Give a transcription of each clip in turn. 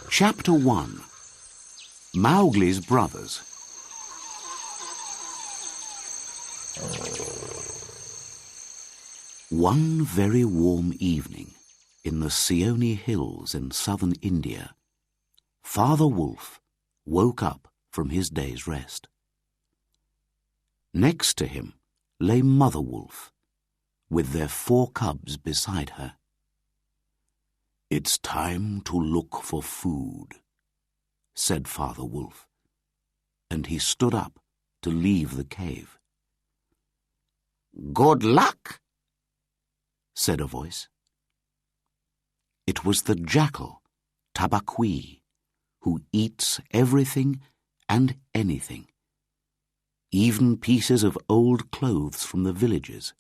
Chapter 1. Maugli's Brothers. One very warm evening in the Seoni Hills in southern India, Father Wolf woke up from his day's rest. Next to him lay Mother Wolf, with their 4 cubs beside her. "It's time to look for food," said Father Wolf, and he stood up to leave the cave. "Good luck," said a voice. It was the jackal, Tabaqui, who eats everything and anything, even pieces of old clothes from the villages.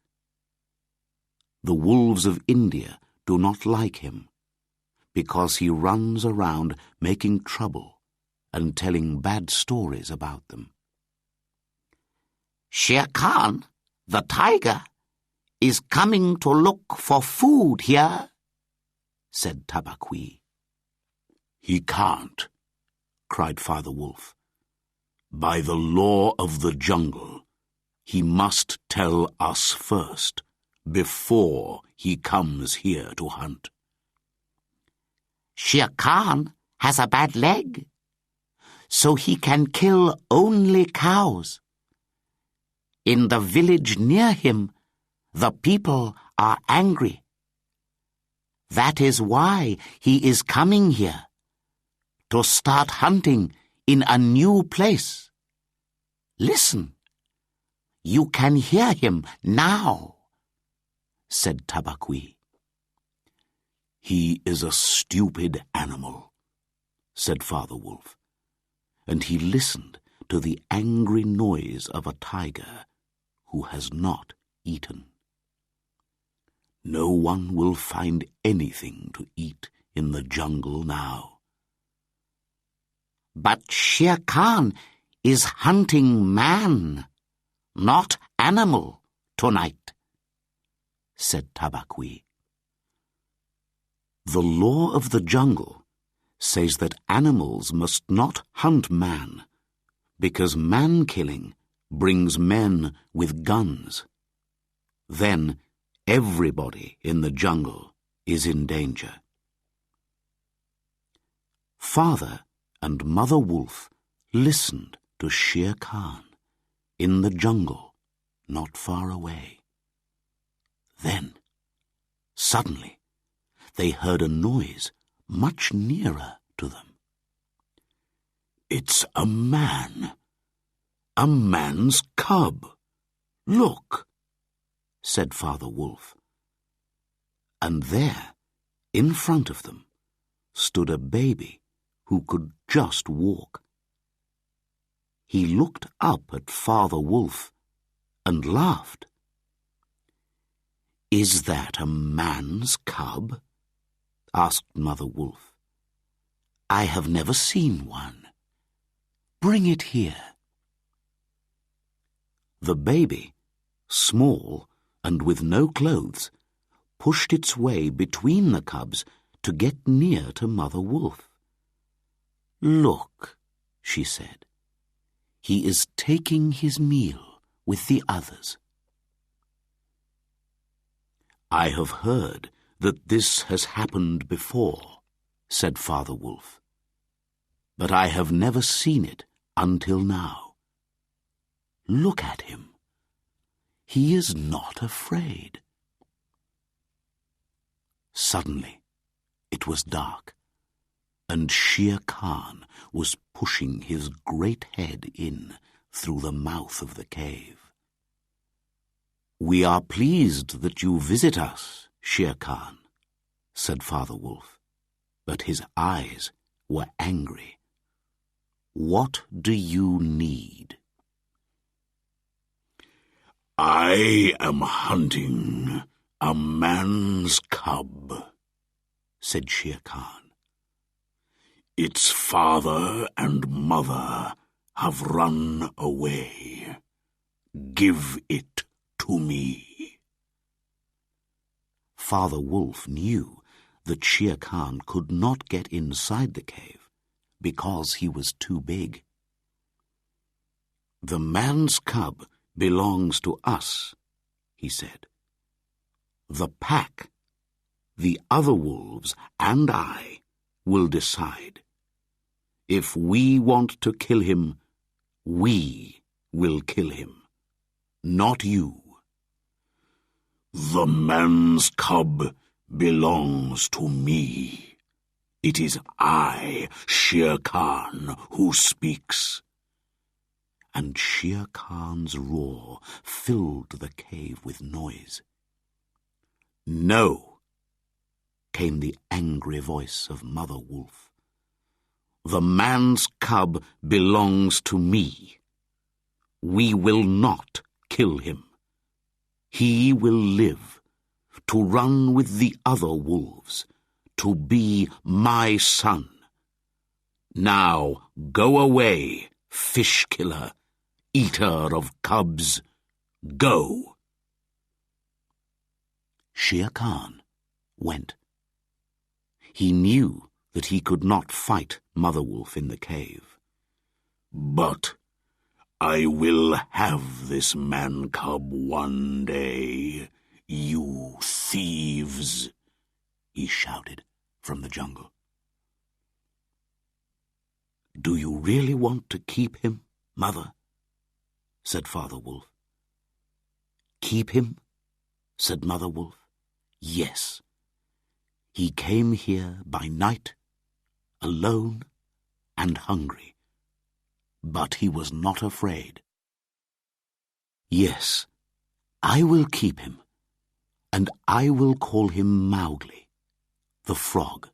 The wolves of India do not like him, because he runs around making trouble and telling bad stories about them. "Shere Khan, the tiger, is coming to look for food here," said Tabaqui. "He can't," cried Father Wolf. "By the law of the jungle, he must tell us first, before he comes here to hunt." "Shere Khan has a bad leg, so he can kill only cows. In the village near him, the people are angry. That is why he is coming here, to start hunting in a new place. Listen, you can hear him now," said Tabaqui. "He is a stupid animal," said Father Wolf, and he listened to the angry noise of a tiger who has not eaten. "No one will find anything to eat in the jungle now." "But Shere Khan is hunting man, not animal, tonight," said Tabaqui. "The law of the jungle says that animals must not hunt man, because man-killing brings men with guns. Then everybody in the jungle is in danger." Father and Mother Wolf listened to Shere Khan in the jungle not far away. Then, suddenly, they heard a noise much nearer to them. "It's a man. A man's cub. Look," said Father Wolf. And there, in front of them, stood a baby who could just walk. He looked up at Father Wolf and laughed. "Is that a man's cub?" asked Mother Wolf. "I have never seen one. Bring it here." The baby, small and with no clothes, pushed its way between the cubs to get near to Mother Wolf. "Look," she said, "he is taking his meal with the others." "I have heard that this has happened before," said Father Wolf, "but I have never seen it until now. Look at him. He is not afraid." Suddenly, it was dark, and Shere Khan was pushing his great head in through the mouth of the cave. "We are pleased that you visit us, Shere Khan," said Father Wolf, but his eyes were angry. "What do you need?" "I am hunting a man's cub," said Shere Khan. "Its father and mother have run away. Give it to me." Father Wolf knew that Shere Khan could not get inside the cave because he was too big. "The man's cub belongs to us," he said. "The pack, the other wolves, and I will decide. If we want to kill him, we will kill him, not you." "The man's cub belongs to me. It is I, Shere Khan, who speaks." And Shere Khan's roar filled the cave with noise. "No," came the angry voice of Mother Wolf. "The man's cub belongs to me. We will not kill him. He will live, to run with the other wolves, to be my son. Now go away, fish killer, eater of cubs, go." Shere Khan went. He knew that he could not fight Mother Wolf in the cave. "But I will have this man-cub one day, you thieves," he shouted from the jungle. "Do you really want to keep him, Mother?" said Father Wolf. "Keep him?" said Mother Wolf. "Yes. He came here by night, alone and hungry. But he was not afraid. Yes, I will keep him, and I will call him Maugli, the frog."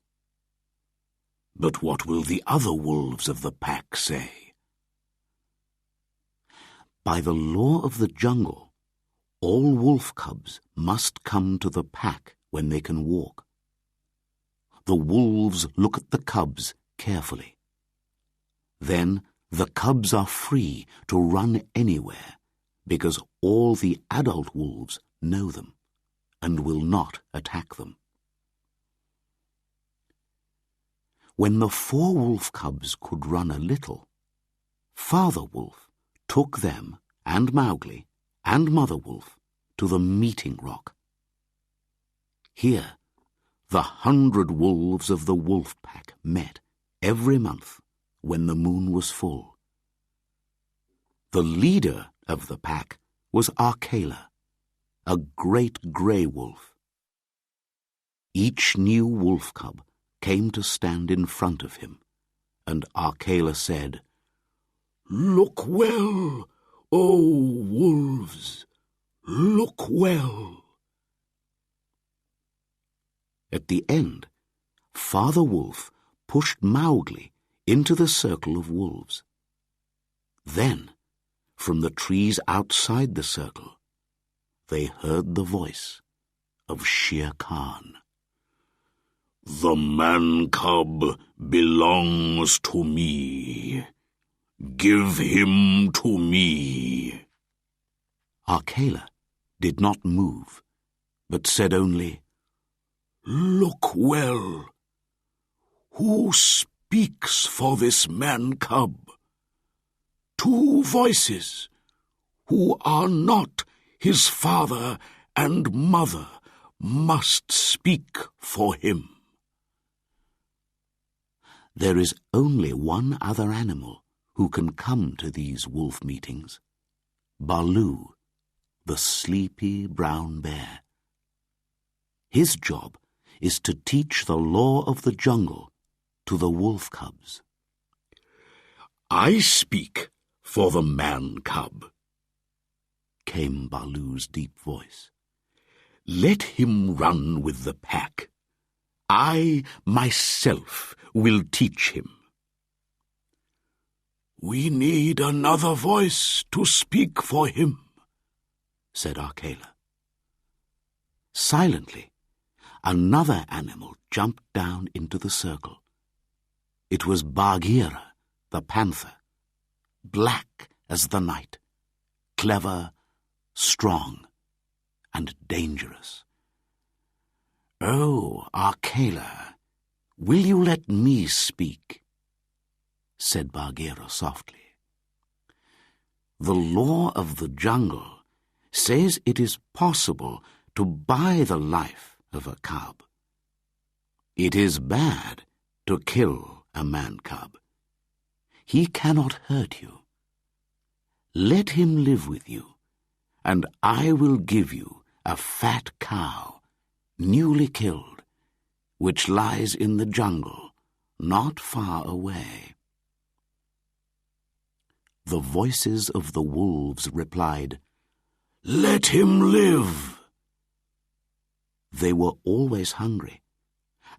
"But what will the other wolves of the pack say?" "By the law of the jungle, all wolf cubs must come to the pack when they can walk. The wolves look at the cubs carefully. Then the cubs are free to run anywhere because all the adult wolves know them and will not attack them. When the 4 wolf cubs could run a little, Father Wolf took them and Maugli and Mother Wolf to the meeting rock. Here, the 100 wolves of the wolf pack met every month when the moon was full. The leader of the pack was Arkela, a great grey wolf. Each new wolf cub came to stand in front of him, and Arkela said, "Look well, O wolves, look well." At the end, Father Wolf pushed Maugli into the circle of wolves. Then, from the trees outside the circle, they heard the voice of Shere Khan. "The man-cub belongs to me. Give him to me." Arkela did not move, but said only, "Look well. Who speaks for this man-cub? 2 voices, who are not his father and mother, must speak for him." There is only one other animal who can come to these wolf meetings, Baloo, the sleepy brown bear. His job is to teach the law of the jungle to the wolf cubs. "I speak for the man-cub," came Baloo's deep voice. "Let him run with the pack. I myself will teach him." "We need another voice to speak for him," said Arkela. Silently, another animal jumped down into the circle. It was Bagheera, the panther, black as the night, clever, strong, and dangerous. "Oh, Arcala, will you let me speak?" said Bagheera softly. "The law of the jungle says it is possible to buy the life of a cub. It is bad to kill a man-cub. He cannot hurt you. Let him live with you, and I will give you a fat cow, newly killed, which lies in the jungle, not far away." The voices of the wolves replied, "Let him live!" They were always hungry,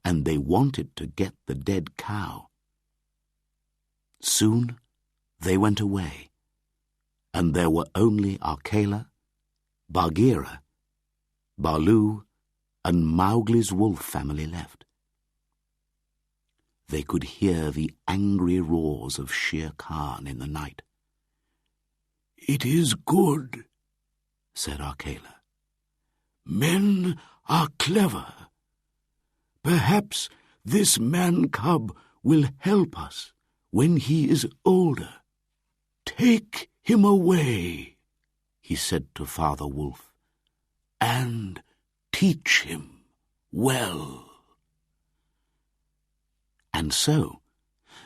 and they wanted to get the dead cow. Soon they went away, and there were only Arcala, Bagheera, Baloo, and Maugli's wolf family left. They could hear the angry roars of Shere Khan in the night. "It is good," said Arcala. "Men are clever. Perhaps this man-cub will help us when he is older. Take him away," he said to Father Wolf, "and teach him well." And so,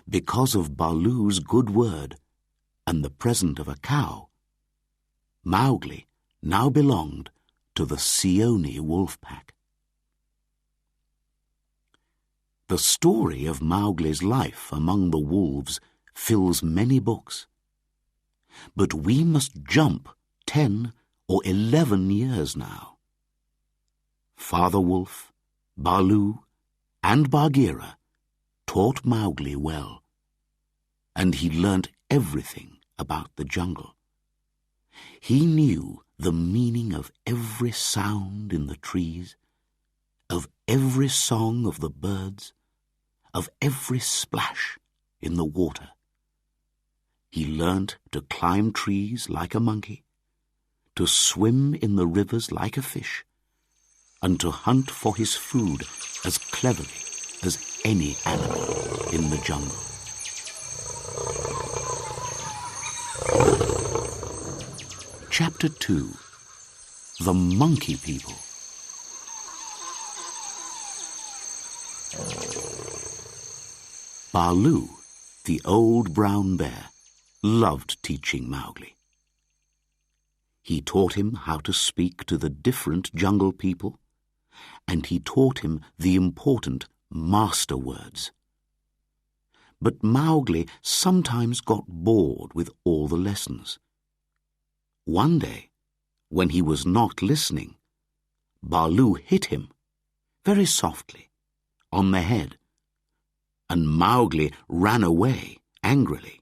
because of Baloo's good word and the present of a cow, Maugli now belonged to the Seoni wolf pack. The story of Maugli's life among the wolves fills many books, but we must jump 10 or 11 years now. Father Wolf, Baloo, and Bagheera taught Maugli well, and he learnt everything about the jungle. He knew the meaning of every sound in the trees, of every song of the birds, of every splash in the water. He learnt to climb trees like a monkey, to swim in the rivers like a fish, and to hunt for his food as cleverly as any animal in the jungle. Chapter 2. The Monkey People. Baloo, the old brown bear, loved teaching Maugli. He taught him how to speak to the different jungle people, and he taught him the important master words. But Maugli sometimes got bored with all the lessons. One day, when he was not listening, Baloo hit him, very softly, on the head, and Maugli ran away angrily.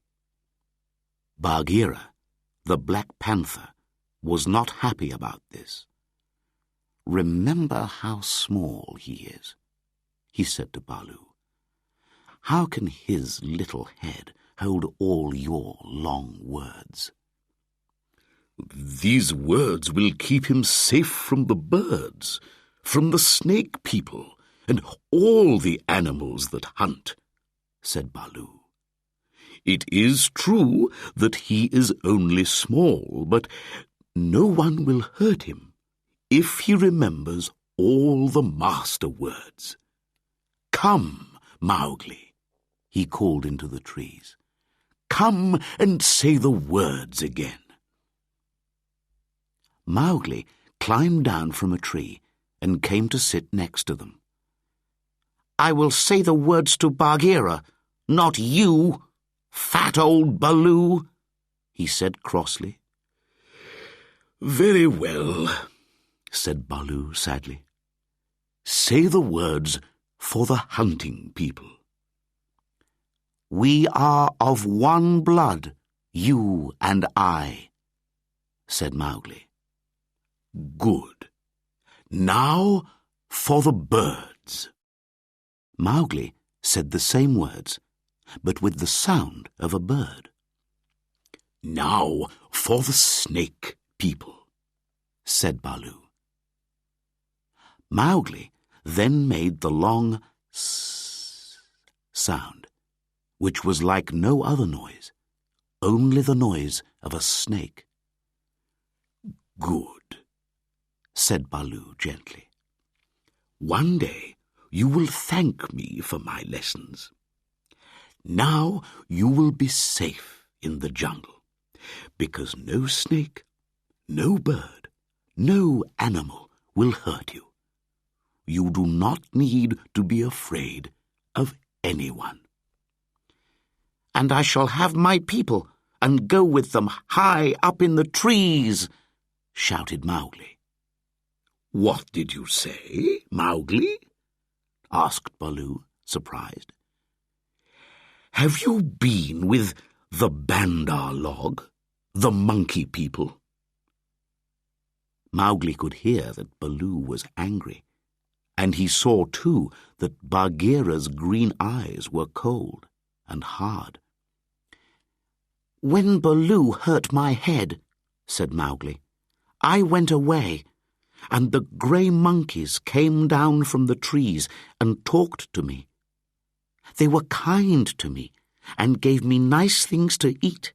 Bagheera, the Black Panther, was not happy about this. "Remember how small he is," he said to Baloo. "How can his little head hold all your long words?" "These words will keep him safe from the birds, from the snake people, and all the animals that hunt," said Baloo. "It is true that he is only small, but no one will hurt him if he remembers all the master words. Come, Maugli," he called into the trees. "Come and say the words again." Maugli climbed down from a tree and came to sit next to them. "I will say the words to Bagheera, not you, fat old Baloo," he said crossly. "Very well," said Baloo sadly. "Say the words for the hunting people." "We are of one blood, you and I," said Maugli. "Good. Now for the birds." Maugli said the same words, but with the sound of a bird. "Now for the snake people," said Baloo. Mowgli then made the long s sound, which was like no other noise, only the noise of a snake. "Good," said Baloo gently. "One day you will thank me for my lessons. Now you will be safe in the jungle, because no snake, no bird, no animal will hurt you. You do not need to be afraid of anyone." "And I shall have my people and go with them high up in the trees," shouted Mowgli. "What did you say, Mowgli?" asked Baloo, surprised. "Have you been with the Bandar log, the monkey people?" Mowgli could hear that Baloo was angry, and he saw too that Bagheera's green eyes were cold and hard. "When Baloo hurt my head," said Mowgli, "I went away, and the grey monkeys came down from the trees and talked to me. They were kind to me and gave me nice things to eat.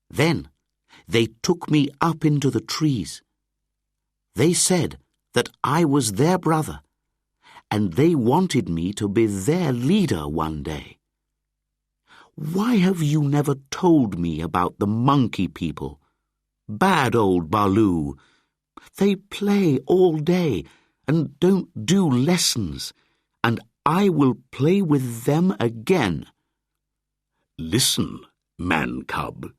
Then they took me up into the trees. They said that I was their brother, and they wanted me to be their leader one day. Why have you never told me about the monkey people? Bad old Baloo. They play all day and don't do lessons, and I will play with them again." "Listen, man-cub,"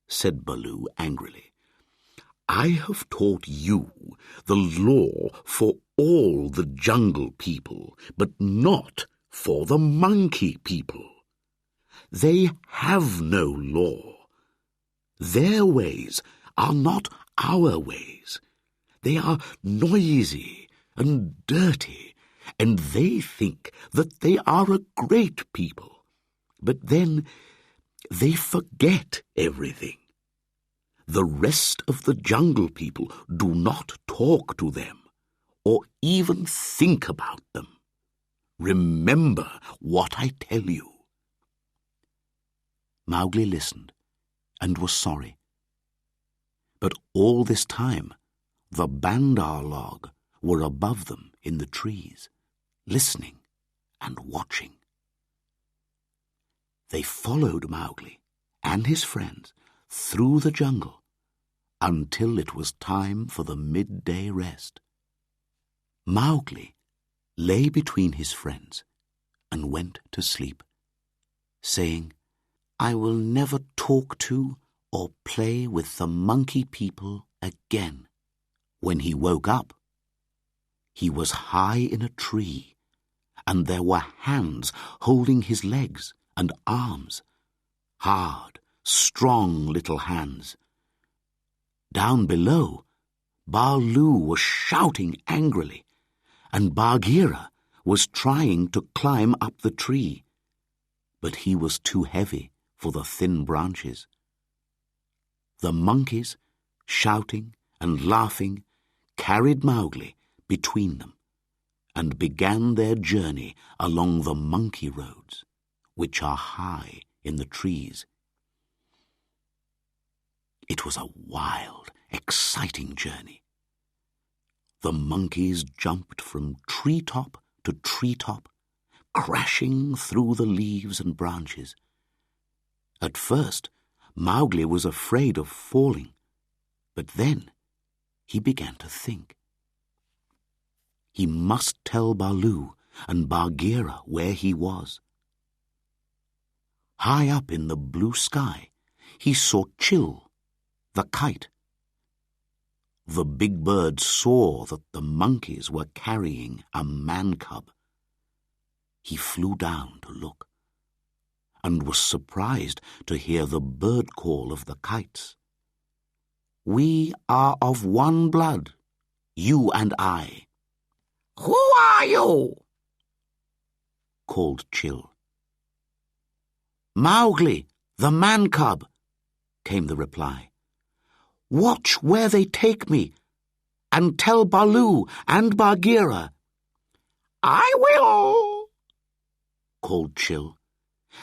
said Baloo angrily. "I have taught you the law for all the jungle people, but not for the monkey people. They have no law. Their ways are not our ways. They are noisy and dirty, and they think that they are a great people. But then they forget everything. The rest of the jungle people do not talk to them or even think about them. Remember what I tell you." Mowgli listened and was sorry. But all this time the Bandar log were above them in the trees, listening and watching. They followed Mowgli and his friends through the jungle until it was time for the midday rest. Mowgli lay between his friends and went to sleep, saying, "I will never talk to or play with the monkey people again." When he woke up, he was high in a tree, and there were hands holding his legs and arms, hard, strong little hands. Down below, Baloo was shouting angrily, and Bagheera was trying to climb up the tree, but he was too heavy for the thin branches. The monkeys, shouting and laughing, carried Mowgli between them and began their journey along the monkey roads, which are high in the trees. It was a wild, exciting journey. The monkeys jumped from treetop to treetop, crashing through the leaves and branches. At first, Mowgli was afraid of falling, but then he began to think. He must tell Baloo and Bagheera where he was. High up in the blue sky, he saw Chill, the kite. The big bird saw that the monkeys were carrying a man-cub. He flew down to look, and was surprised to hear the bird call of the kites. "We are of one blood, you and I." "Who are you?" called Chill. "Mowgli, the man-cub," came the reply. "Watch where they take me, and tell Baloo and Bagheera." "I will," called Chill,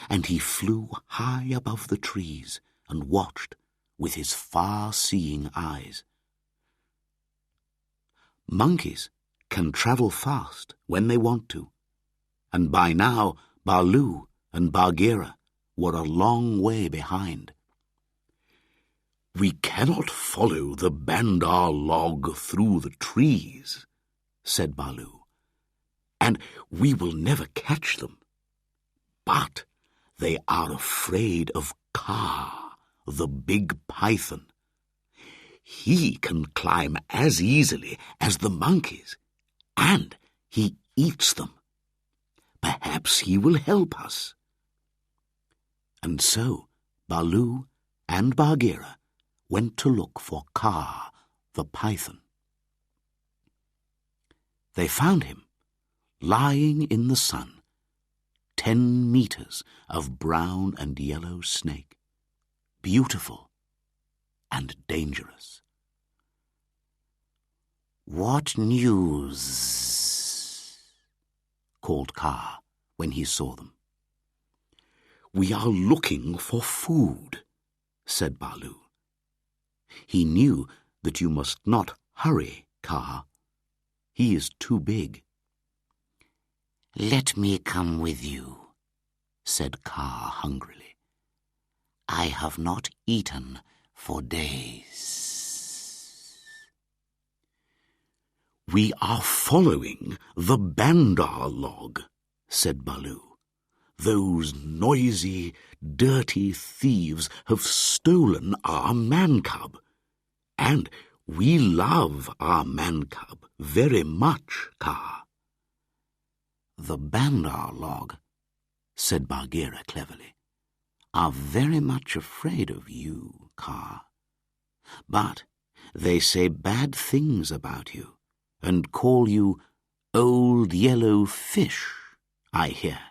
and he flew high above the trees and watched with his far-seeing eyes. Monkeys can travel fast when they want to, and by now Baloo and Bagheera were a long way behind. "We cannot follow the Bandar log through the trees," said Baloo, "and we will never catch them. But they are afraid of Kaa, the big python. He can climb as easily as the monkeys, and he eats them. Perhaps he will help us." And so Baloo and Bagheera went to look for Kaa, the python. They found him lying in the sun, 10 meters of brown and yellow snake, beautiful and dangerous. "What news?" called Kaa when he saw them. "We are looking for food," said Baloo. He knew that you must not hurry Kaa. He is too big. "Let me come with you," said Kaa hungrily. "I have not eaten for days." "We are following the Bandar log," said Baloo. "Those noisy, dirty thieves have stolen our man-cub, and we love our man-cub very much, Kaa." "The Bandar log," said Bagheera cleverly, "are very much afraid of you, Kaa. But they say bad things about you, and call you Old Yellow Fish, I hear."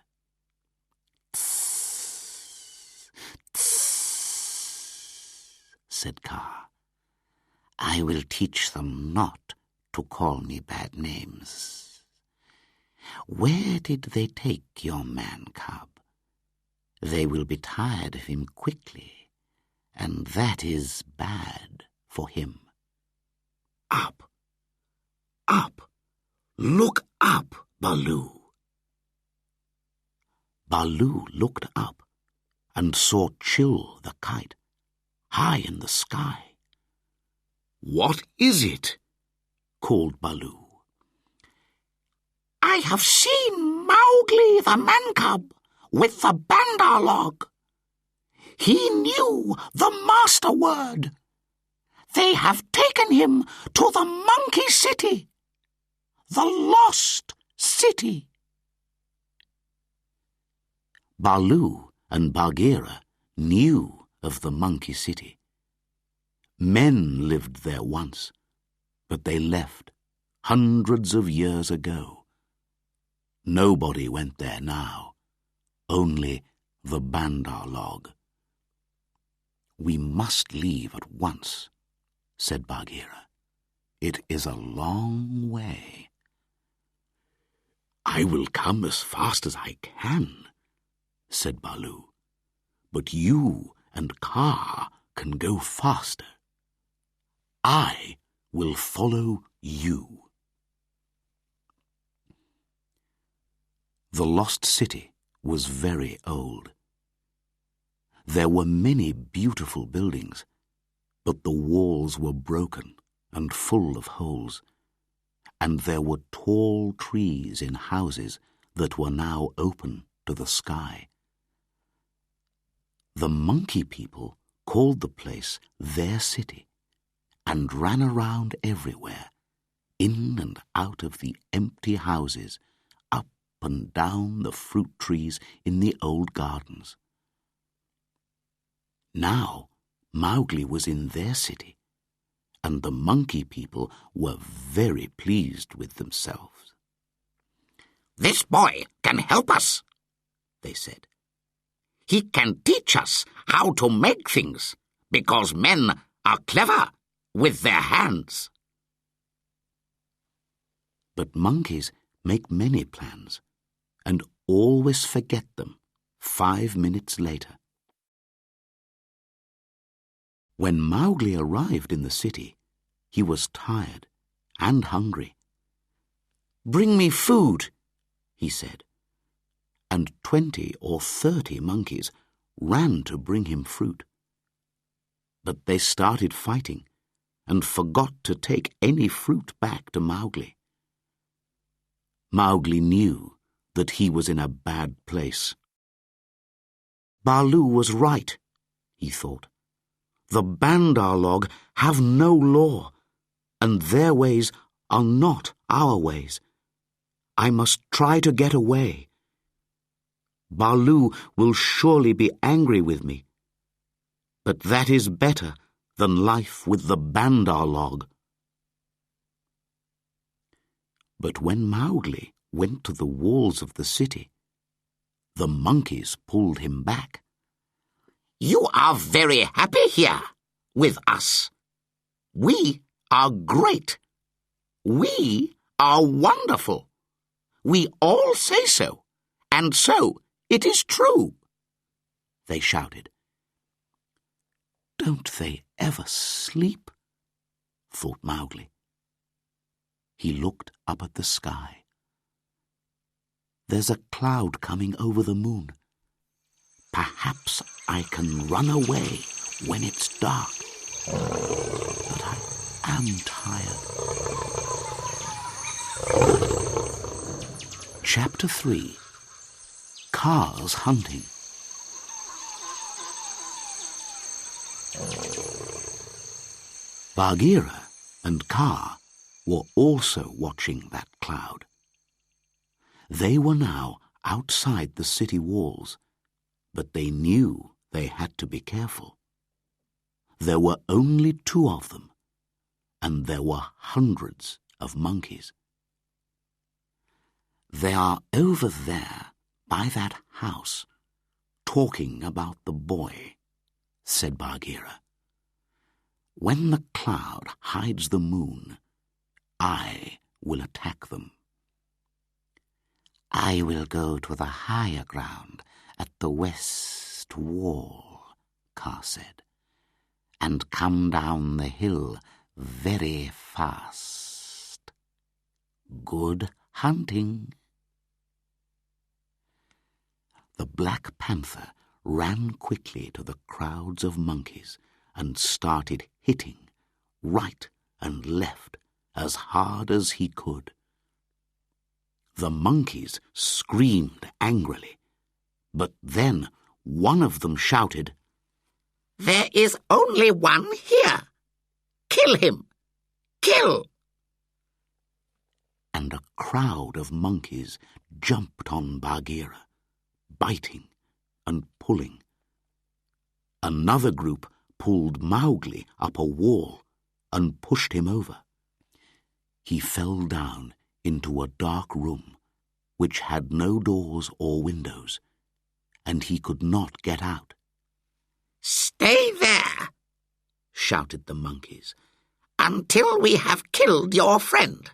"Tss, tss," said Kaa. "I will teach them not to call me bad names. Where did they take your man-cub? They will be tired of him quickly, and that is bad for him." "Up, up, look up, Baloo." Baloo looked up and saw Chill the kite, high in the sky. "What is it?" called Baloo. "I have seen Maugli the man-cub with the Bandar log. He knew the master word. They have taken him to the monkey city, the lost city." Baloo and Bagheera knew of the monkey city. Men lived there once, but they left hundreds of years ago. Nobody went there now, only the Bandar log. "We must leave at once," said Bagheera. "It is a long way." "I will come as fast as I can," said Baloo. "But you and Kaa can go faster. I will follow you." The lost city was very old. There were many beautiful buildings, but the walls were broken and full of holes, and there were tall trees in houses that were now open to the sky. The monkey people called the place their city and ran around everywhere, in and out of the empty houses, up and down the fruit trees in the old gardens. Now Maugli was in their city, and the monkey people were very pleased with themselves. "This boy can help us," they said. "He can teach us how to make things, because men are clever with their hands." But monkeys make many plans and always forget them 5 minutes later. When Maugli arrived in the city, he was tired and hungry. "Bring me food," he said, and 20 or 30 monkeys ran to bring him fruit. But they started fighting and forgot to take any fruit back to Maugli. Maugli knew that he was in a bad place. Baloo was right, he thought. The Bandar log have no law, and their ways are not our ways. I must try to get away. Baloo will surely be angry with me, but that is better than life with the Bandar log. But when Maugli went to the walls of the city, the monkeys pulled him back. "You are very happy here with us. We are great. We are wonderful. We all say so, and so it is true," they shouted. "Don't they ever sleep?" thought Maugli. He looked up at the sky. There's a cloud coming over the moon. Perhaps I can run away when it's dark. But I am tired. Chapter 3. Cars Hunting. Bagheera and Kaa were also watching that cloud. They were now outside the city walls, but they knew they had to be careful. There were only 2 of them, and there were hundreds of monkeys. "They are over there by that house, talking about the boy," said Bagheera. "When the cloud hides the moon, I will attack them." "I will go to the higher ground at the west wall," Kaa said, "and come down the hill very fast. Good hunting." The Black Panther ran quickly to the crowds of monkeys and started hitting right and left as hard as he could. The monkeys screamed angrily, but then one of them shouted, "There is only one here! Kill him! Kill!" And a crowd of monkeys jumped on Bagheera, biting and pulling. Another group pulled Maugli up a wall and pushed him over. He fell down into a dark room which had no doors or windows, and he could not get out. "Stay there," shouted the monkeys, "until we have killed your friend,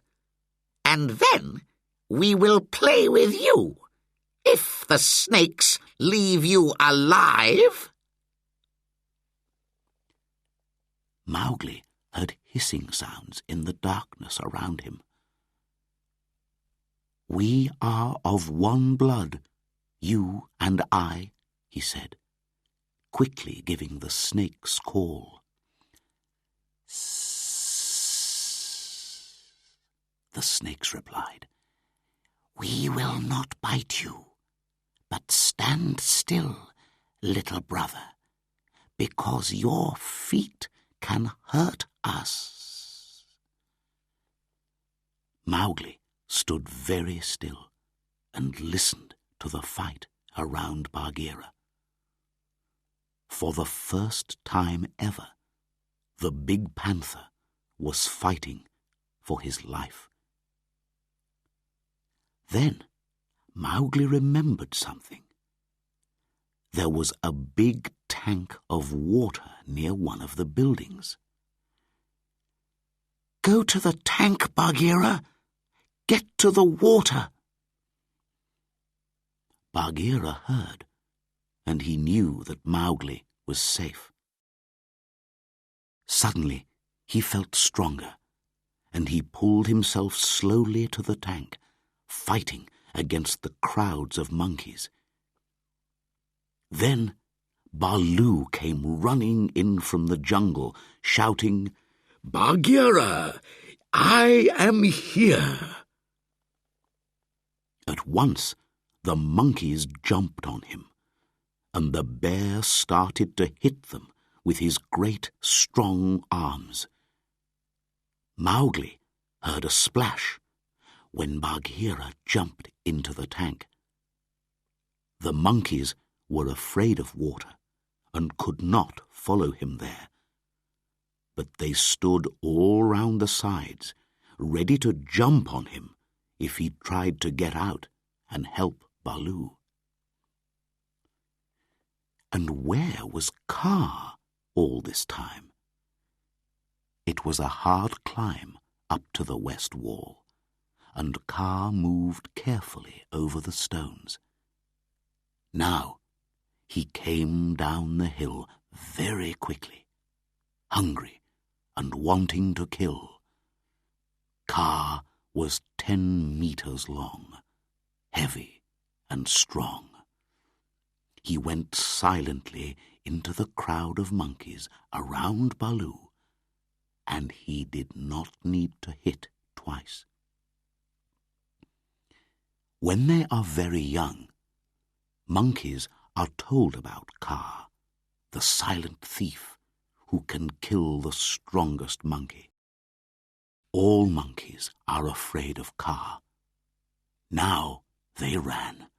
and then we will play with you, if the snakes leave you alive." Maugli heard hissing sounds in the darkness around him. "We are of one blood, you and I," he said, quickly giving the snake's call. "Sssss," the snakes replied. "We will not bite you, but stand still, little brother, because your feet can hurt us." Maugli stood very still and listened to the fight around Bagheera. For the first time ever, the big panther was fighting for his life. Then Maugli remembered something. There was a big tank of water near one of the buildings. "Go to the tank, Bagheera! get to the water." Bagheera heard, and he knew that Maugli was safe. Suddenly he felt stronger, and he pulled himself slowly to the tank, fighting against the crowds of monkeys. Then Baloo came running in from the jungle, shouting, "Bagheera, I am here!" At once the monkeys jumped on him, and the bear started to hit them with his great strong arms. Maugli heard a splash when Bagheera jumped into the tank. The monkeys were afraid of water and could not follow him there, but they stood all round the sides, ready to jump on him if he tried to get out and help Baloo. And where was Kaa all this time? It was a hard climb up to the west wall, and Kaa moved carefully over the stones. Now he came down the hill very quickly, hungry and wanting to kill. Kaa was 10 meters long, heavy and strong. He went silently into the crowd of monkeys around Baloo, and he did not need to hit twice. When they are very young, monkeys are told about Kaa, the silent thief who can kill the strongest monkey. All monkeys are afraid of Kaa. Now they ran,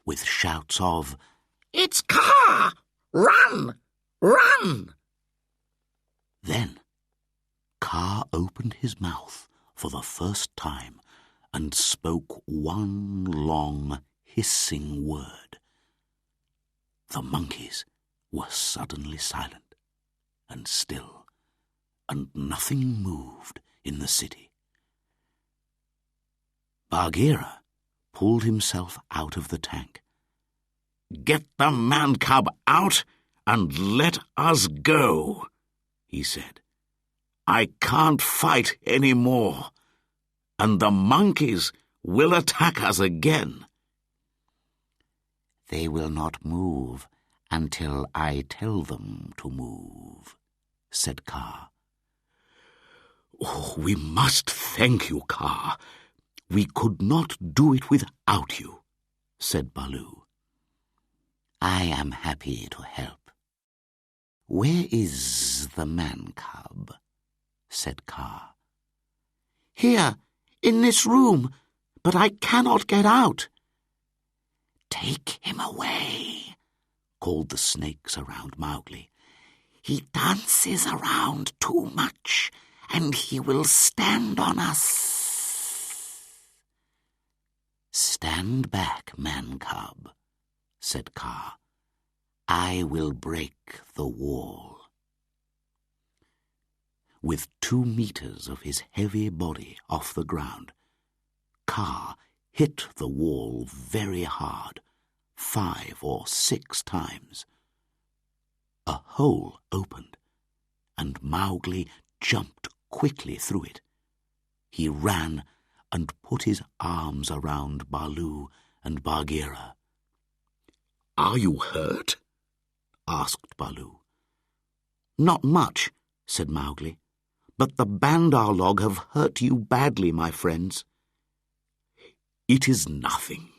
with shouts of, "It's Kaa! Run! Run!" Then Kaa opened his mouth for the first time and spoke one long, hissing word. The monkeys were suddenly silent and still, and nothing moved in the city. Bagheera pulled himself out of the tank. "Get the man-cub out and let us go," he said. "I can't fight any more, and the monkeys will attack us again." "They will not move until I tell them to move," said Kaa. "Oh, we must thank you, Kaa. We could not do it without you," said Baloo. "I am happy to help. Where is the man-cub?" said Kaa. "Here, in this room, but I cannot get out." "Take him away," called the snakes around Maugli. "He dances around too much, and he will stand on us." "Stand back, man-cub," said Kaa. "I will break the wall." With 2 meters of his heavy body off the ground, Kaa hit the wall very hard, 5 or 6 times. A hole opened, and Maugli jumped quickly through it. He ran and put his arms around Baloo and Bagheera. "Are you hurt?" asked Baloo. "Not much," said Maugli, "but the Bandar log have hurt you badly, my friends." "It is nothing,"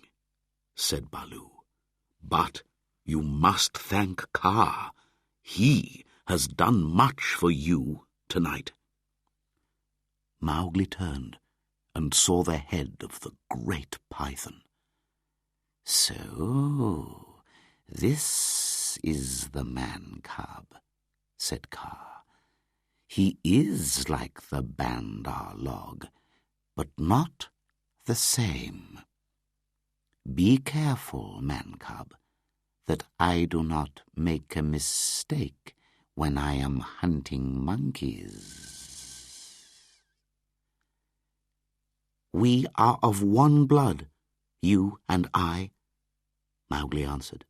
said Baloo, "but you must thank Kaa. He has done much for you tonight." Maugli turned and saw the head of the great python. "So, this is the man-cub," said Kaa. "He is like the Bandar log, but not the same. Be careful, man-cub, that I do not make a mistake when I am hunting monkeys." "We are of one blood, you and I," Maugli answered.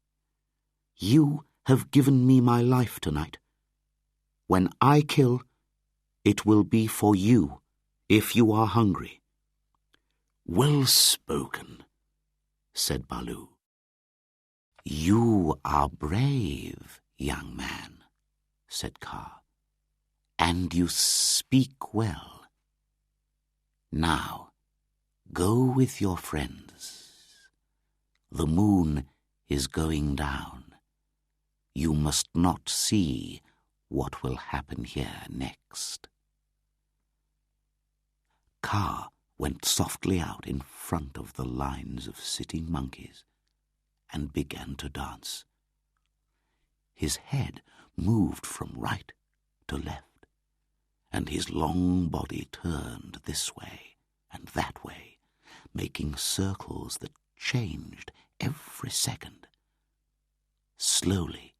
"You have given me my life tonight. When I kill, it will be for you, if you are hungry." "Well spoken," said Baloo. "You are brave, young man," said Kaa, "and you speak well. Now, go with your friends. The moon is going down. You must not see what will happen here next." Kaa went softly out in front of the lines of sitting monkeys and began to dance. His head moved from right to left, and his long body turned this way and that way, making circles that changed every second. Slowly,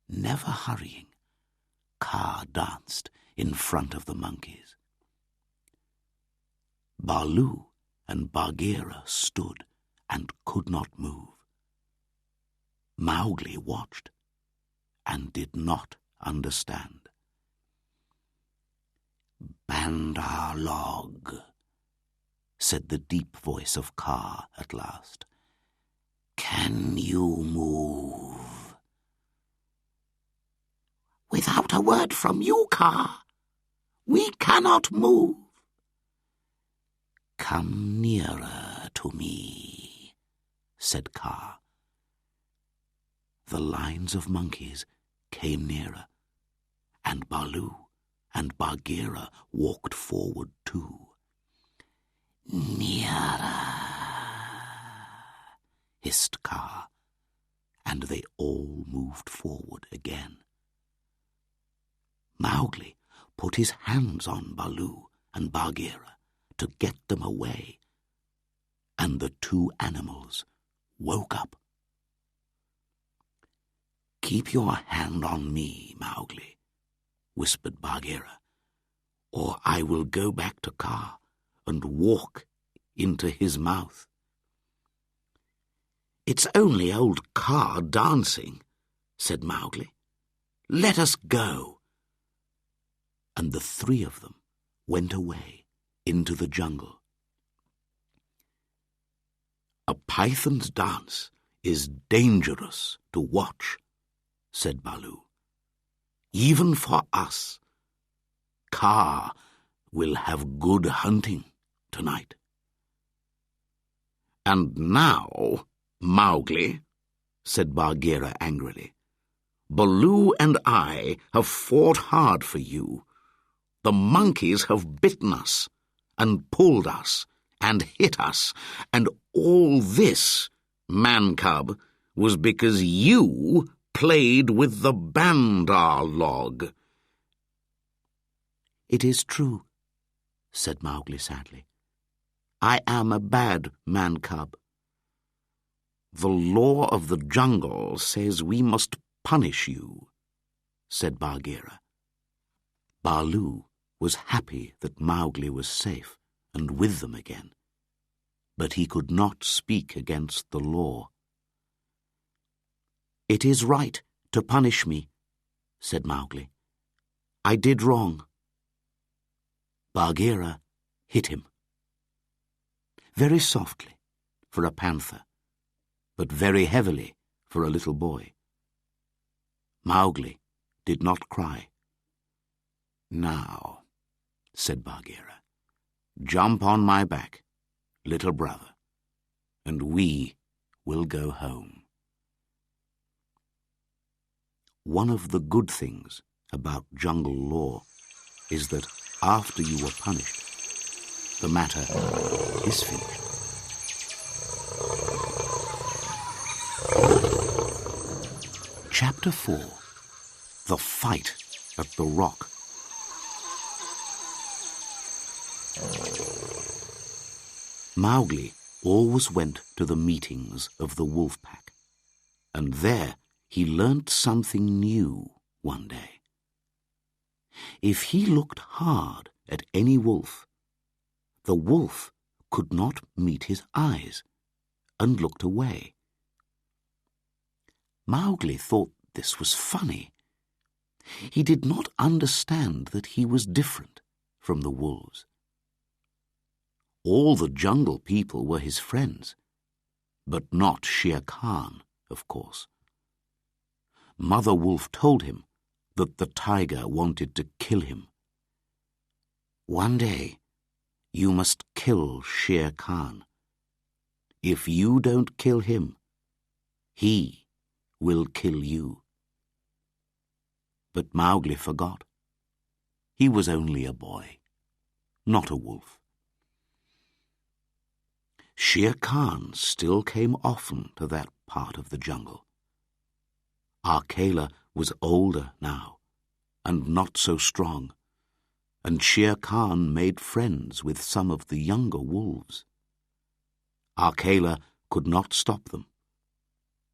never hurrying, Kaa danced in front of the monkeys. Baloo and Bagheera stood and could not move. Maugli watched and did not understand. "Bandar log," said the deep voice of Kaa at last. "Can you move?" "Without a word from you, Kaa, we cannot move." "Come nearer to me," said Kaa. The lines of monkeys came nearer, and Baloo and Bagheera walked forward too. "Nearer," hissed Kaa, and they all moved forward again. Maugli put his hands on Baloo and Bagheera to get them away, and the two animals woke up. "Keep your hand on me, Maugli," whispered Bagheera, "or I will go back to Kaa and walk into his mouth." "It's only old Kaa dancing," said Maugli. "Let us go." And the three of them went away into the jungle. "A python's dance is dangerous to watch," said Baloo. "Even for us. Kaa will have good hunting tonight." "And now, Maugli," said Bagheera angrily, "Baloo and I have fought hard for you. The monkeys have bitten us and pulled us and hit us, and all this, man-cub, was because you played with the Bandar log." "It is true," said Maugli sadly. "I am a bad man-cub. The law of the jungle says we must punish you," said Bagheera. Baloo was happy that Maugli was safe and with them again, but he could not speak against the law. "It is right to punish me," said Maugli. "I did wrong." Bagheera hit him. Very softly for a panther, but very heavily for a little boy. Maugli did not cry. "Now," said Bagheera, "jump on my back, little brother, and we will go home." One of the good things about jungle law is that after you are punished, the matter is finished. Chapter 4. The Fight at the Rock. Maugli always went to the meetings of the wolf pack, and there he learnt something new one day. If he looked hard at any wolf, the wolf could not meet his eyes and looked away. Maugli thought this was funny. He did not understand that he was different from the wolves. All the jungle people were his friends, but not Shere Khan, of course. Mother Wolf told him that the tiger wanted to kill him. "One day, you must kill Shere Khan. If you don't kill him, he will kill you." But Maugli forgot. He was only a boy, not a wolf. Shere Khan still came often to that part of the jungle. Akela was older now, and not so strong, and Shere Khan made friends with some of the younger wolves. Akela could not stop them,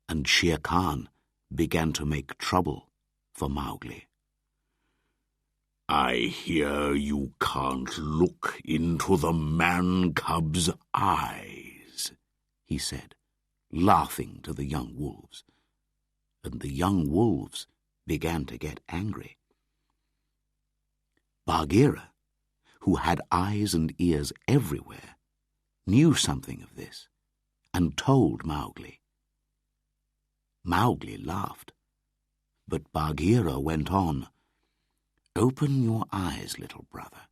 and Shere Khan began to make trouble for Maugli. "I hear you can't look into the man-cub's eyes," he said, laughing to the young wolves. And the young wolves began to get angry. Bagheera, who had eyes and ears everywhere, knew something of this and told Maugli. Maugli laughed, but Bagheera went on, "Open your eyes, little brother.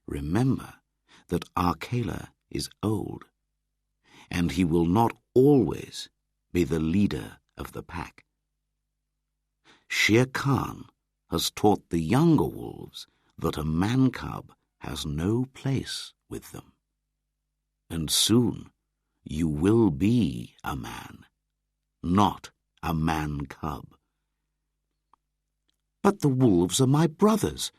Remember that Akela is old, and he will not always be the leader of the pack. Shere Khan has taught the younger wolves that a man-cub has no place with them, and soon you will be a man, not a man-cub." "But the wolves are my brothers.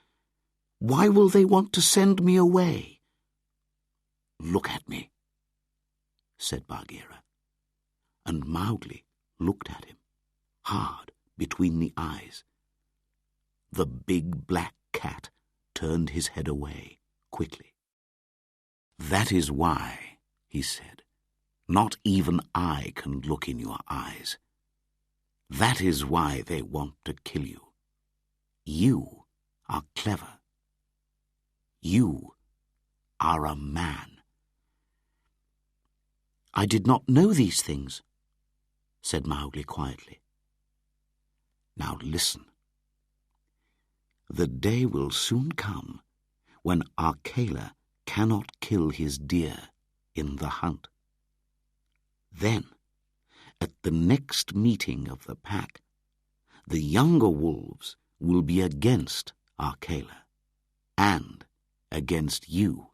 Why will they want to send me away?" "Look at me," said Bagheera, and Maugli looked at him, hard between the eyes. The big black cat turned his head away quickly. "That is why," he said, "not even I can look in your eyes. That is why they want to kill you. You are clever. You are a man." "I did not know these things," said Maugli quietly. "Now listen. The day will soon come when Akela cannot kill his deer in the hunt. Then, at the next meeting of the pack, the younger wolves will be against Akela and against you.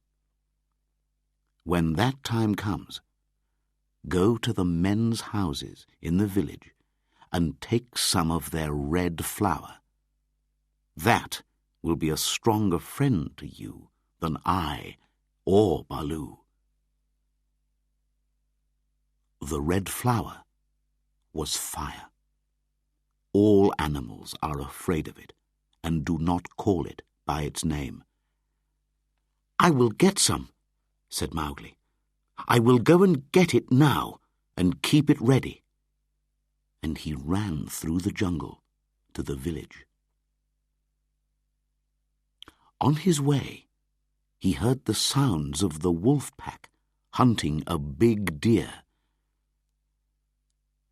When that time comes, go to the men's houses in the village and take some of their red flour. That will be a stronger friend to you than I or Baloo." The red flour was fire. All animals are afraid of it and do not call it by its name. "I will get some," said Maugli. "I will go and get it now and keep it ready." And he ran through the jungle to the village. On his way, he heard the sounds of the wolf pack hunting a big deer.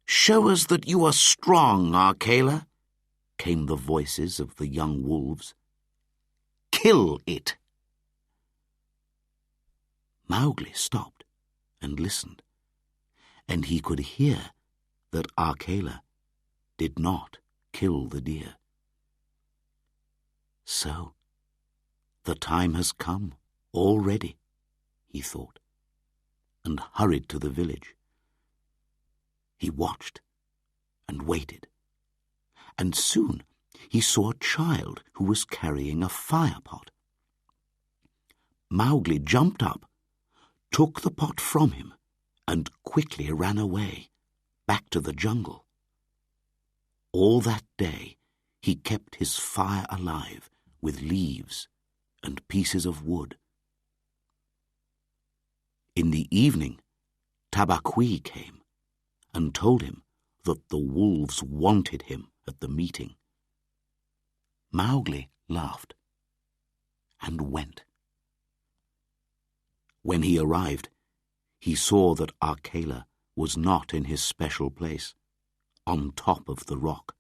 "Show us that you are strong, Akela," came the voices of the young wolves. "Kill it." Maugli stopped and listened, and he could hear that Akela did not kill the deer. "So, the time has come already," he thought, and hurried to the village. He watched and waited, and soon he saw a child who was carrying a fire pot. Maugli jumped up, took the pot from him, and quickly ran away, back to the jungle. All that day he kept his fire alive with leaves and pieces of wood. In the evening, Tabaqui came and told him that the wolves wanted him at the meeting. Maugli laughed and went. When he arrived, he saw that Akela was not in his special place, on top of the rock,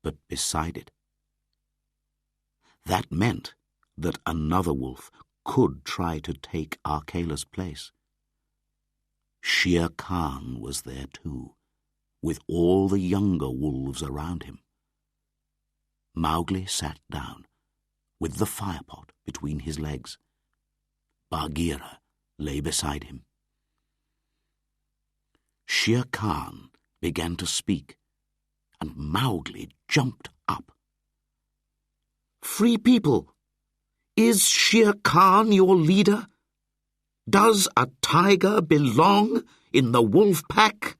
but beside it. That meant that another wolf could try to take Akela's place. Shere Khan was there too, with all the younger wolves around him. Maugli sat down, with the firepot between his legs. Bagheera lay beside him. Shere Khan began to speak, and Maugli jumped up. "Free people, is Shere Khan your leader? Does a tiger belong in the wolf pack?"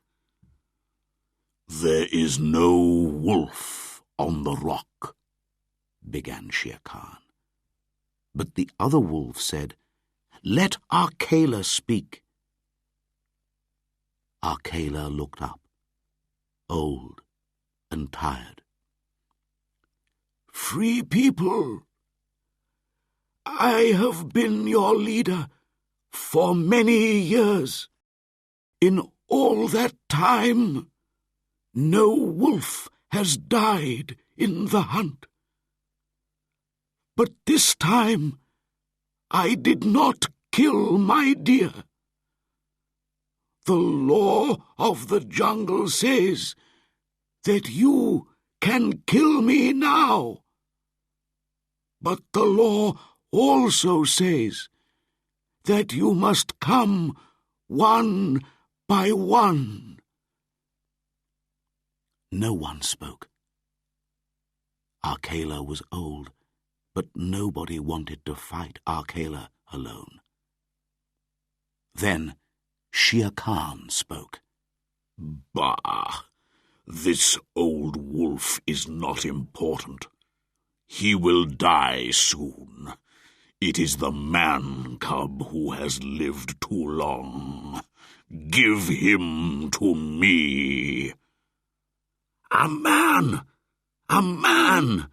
"There is no wolf on the rock," began Shere Khan. But the other wolves said, "Let Akela speak." Akela looked up, old and tired. "Free people, I have been your leader for many years. In all that time, no wolf has died in the hunt. But this time, I did not kill my deer. The law of the jungle says that you can kill me now. But the law also says that you must come one by one." No one spoke. Akela was old, but nobody wanted to fight Akela alone. Then Shere Khan spoke. "Bah! This old wolf is not important. He will die soon. It is the man-cub who has lived too long. Give him to me." "A man! A man!"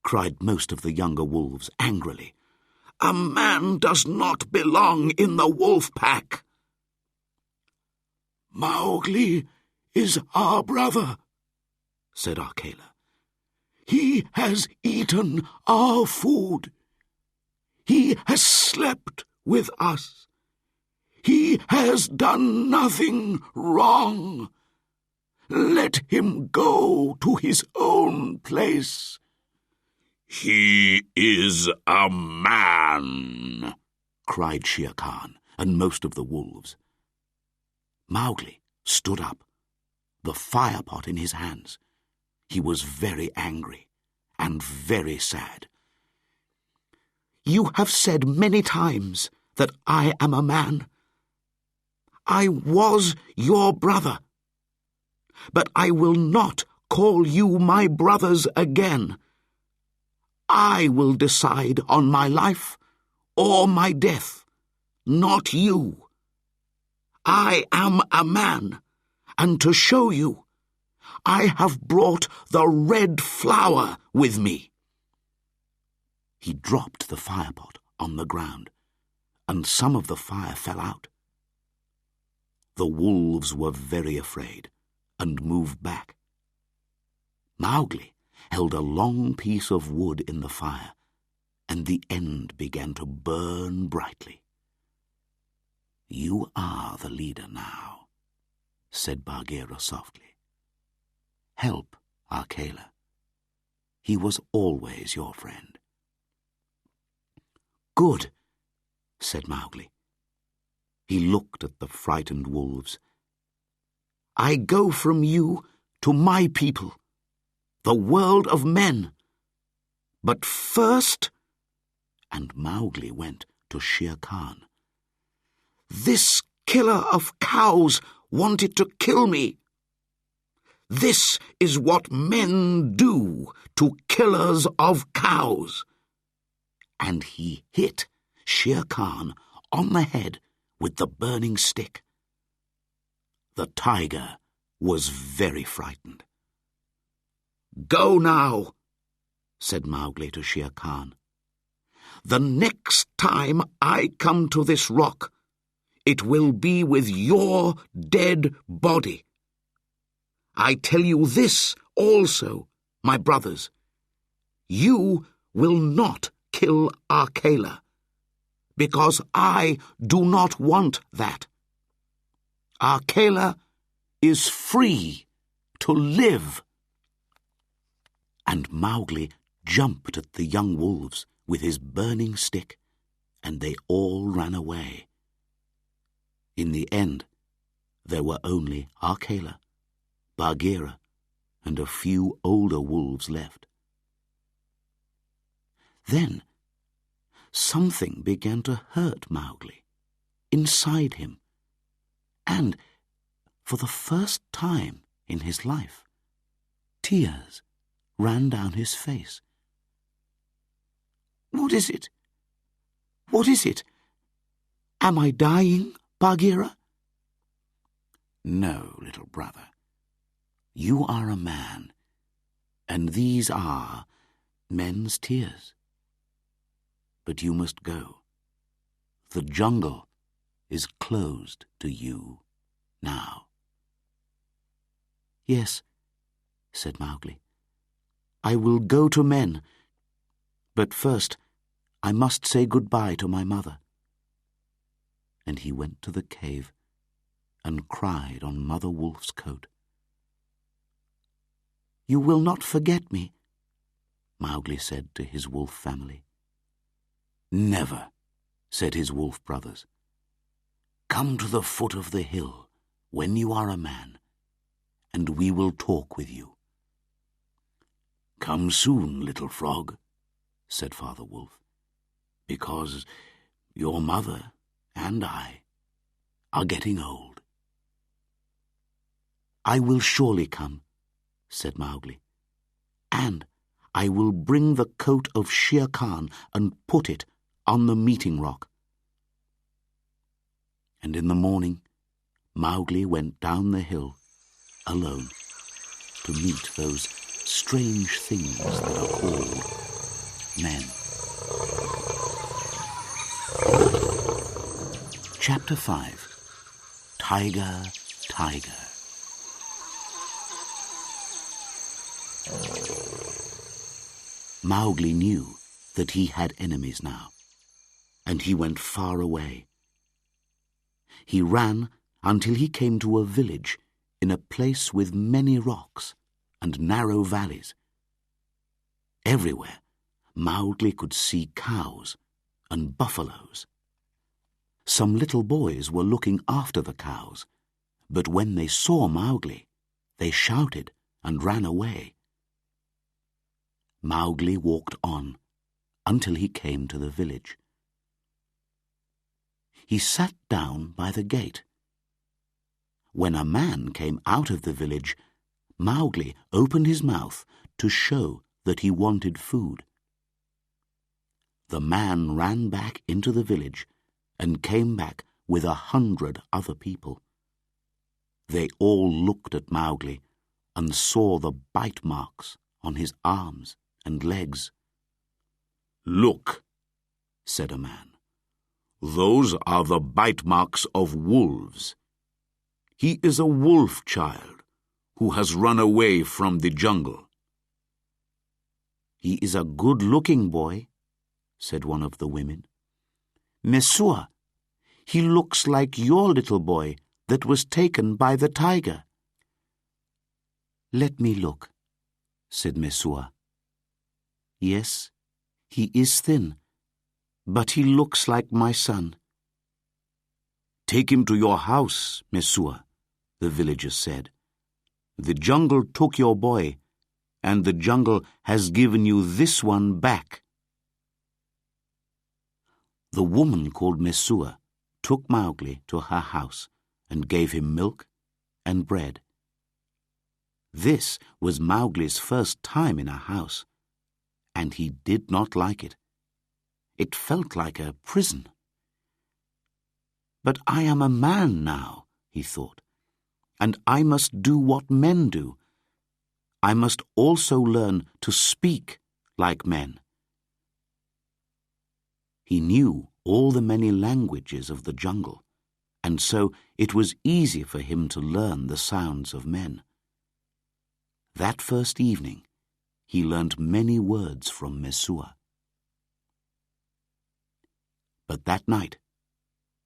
cried most of the younger wolves angrily. "A man does not belong in the wolf pack." "Maugli is our brother," said Akela. "He has eaten our food. He has slept with us. He has done nothing wrong. Let him go to his own place." "He is a man," cried Shere Khan and most of the wolves. Maugli stood up, the firepot in his hands. He was very angry and very sad. "You have said many times that I am a man. I was your brother. But I will not call you my brothers again. I will decide on my life or my death, not you. I am a man, and to show you, I have brought the red flower with me." He dropped the firepot on the ground, and some of the fire fell out. The wolves were very afraid and moved back. Maugli held a long piece of wood in the fire, and the end began to burn brightly. "You are the leader now," said Bagheera softly. "Help Akela. He was always your friend." "Good," said Maugli. He looked at the frightened wolves. "I go from you to my people, the world of men. But first," and Maugli went to Shere Khan, "this killer of cows wanted to kill me. This is what men do to killers of cows." And he hit Shere Khan on the head with the burning stick. The tiger was very frightened. "Go now," said Mowgli to Shere Khan. "The next time I come to this rock, it will be with your dead body. I tell you this also, my brothers. You will not kill Akela, because I do not want that. Akela is free to live." And Mowgli jumped at the young wolves with his burning stick, and they all ran away. In the end, there were only Akela, Bagheera, and a few older wolves left. Then something began to hurt Mowgli inside him, and for the first time in his life, tears ran down his face. "What is it? What is it? Am I dying, Bagheera?" "No, little brother. You are a man, and these are men's tears. But you must go. The jungle is closed to you now." "Yes," said Mowgli. "I will go to men. But first I must say goodbye to my mother." And he went to the cave and cried on Mother Wolf's coat. "You will not forget me," Mowgli said to his wolf family. "Never," said his wolf brothers. "Come to the foot of the hill when you are a man, and we will talk with you." "Come soon, little frog," said Father Wolf, "because your mother and I are getting old." "I will surely come," said Mowgli, "and I will bring the coat of Shere Khan and put it on the meeting rock." And in the morning, Mowgli went down the hill alone to meet those strange things that are called men. Chapter 5. Tiger, Tiger. Mowgli knew that he had enemies now, and he went far away. He ran until he came to a village in a place with many rocks and narrow valleys. Everywhere Mowgli could see cows and buffaloes. Some little boys were looking after the cows, but when they saw Mowgli, they shouted and ran away. Mowgli walked on until he came to the village. He sat down by the gate. When a man came out of the village, Mowgli opened his mouth to show that he wanted food. The man ran back into the village and came back with 100 other people. They all looked at Mowgli and saw the bite marks on his arms and legs. "Look," said a man. "Those are the bite marks of wolves. He is a wolf child who has run away from the jungle." "He is a good-looking boy," said one of the women. "Mesua, he looks like your little boy that was taken by the tiger." "Let me look," said Mesua. "Yes, he is thin, but he looks like my son." "Take him to your house, Mesua," the villagers said. "The jungle took your boy, and the jungle has given you this one back." The woman called Mesua took Mowgli to her house and gave him milk and bread. This was Mowgli's first time in a house, and he did not like it. It felt like a prison. But I am a man now, he thought, and I must do what men do. I must also learn to speak like men. He knew all the many languages of the jungle, and so it was easy for him to learn the sounds of men. That first evening, he learned many words from Mesua. But that night,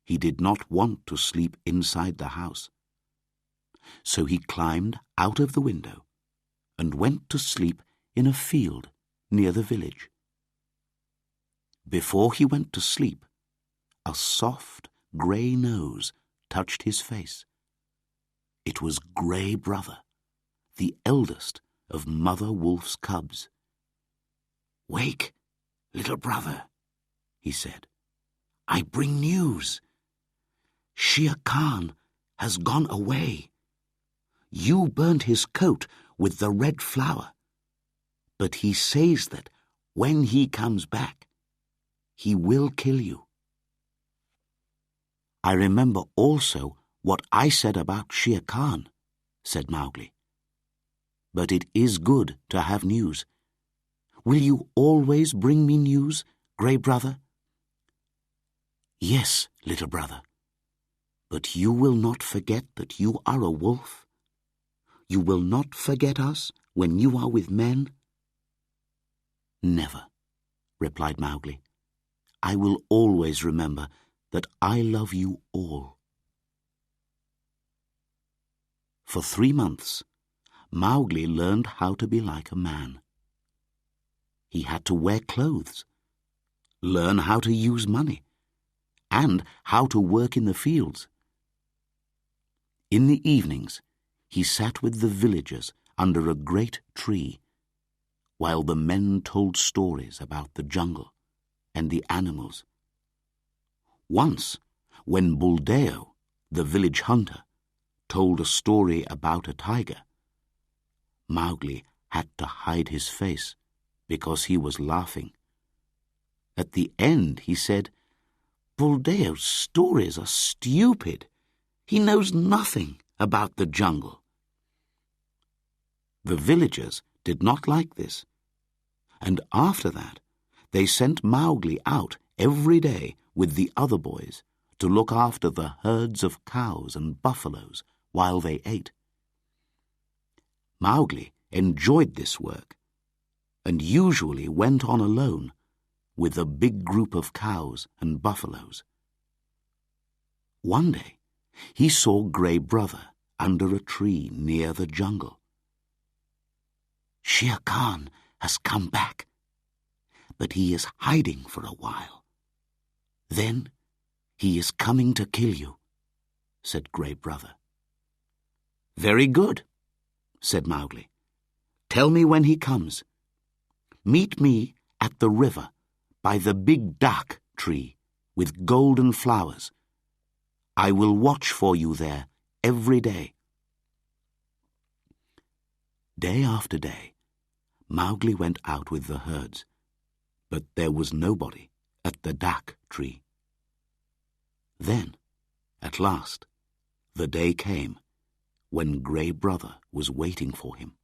he did not want to sleep inside the house. So he climbed out of the window and went to sleep in a field near the village. Before he went to sleep, a soft grey nose touched his face. It was Grey Brother, the eldest of Mother Wolf's cubs. "Wake, little brother," he said. "I bring news. Shere Khan has gone away. You burnt his coat with the red flower, but he says that when he comes back, he will kill you." "I remember also what I said about Shere Khan," said Maugli. "But it is good to have news. Will you always bring me news, Grey Brother?" "Yes, little brother. But you will not forget that you are a wolf? You will not forget us when you are with men?" "Never," replied Maugli. "I will always remember that I love you all." For 3 months, Maugli learned how to be like a man. He had to wear clothes, learn how to use money, and how to work in the fields. In the evenings, he sat with the villagers under a great tree, while the men told stories about the jungle and the animals. Once, when Buldeo, the village hunter, told a story about a tiger, Maugli had to hide his face because he was laughing. At the end, he said, "Buldeo's stories are stupid. He knows nothing about the jungle." The villagers did not like this, and after that they sent Maugli out every day with the other boys to look after the herds of cows and buffaloes while they ate. Maugli enjoyed this work and usually went on alone with a big group of cows and buffaloes. One day, he saw Grey Brother under a tree near the jungle. "Shere Khan has come back, but he is hiding for a while. Then he is coming to kill you," said Grey Brother. "Very good," said Maugli. "Tell me when he comes. Meet me at the river by the big dak tree with golden flowers. I will watch for you there every day." Day after day, Maugli went out with the herds, but there was nobody at the dak tree. Then, at last, the day came when Grey Brother was waiting for him.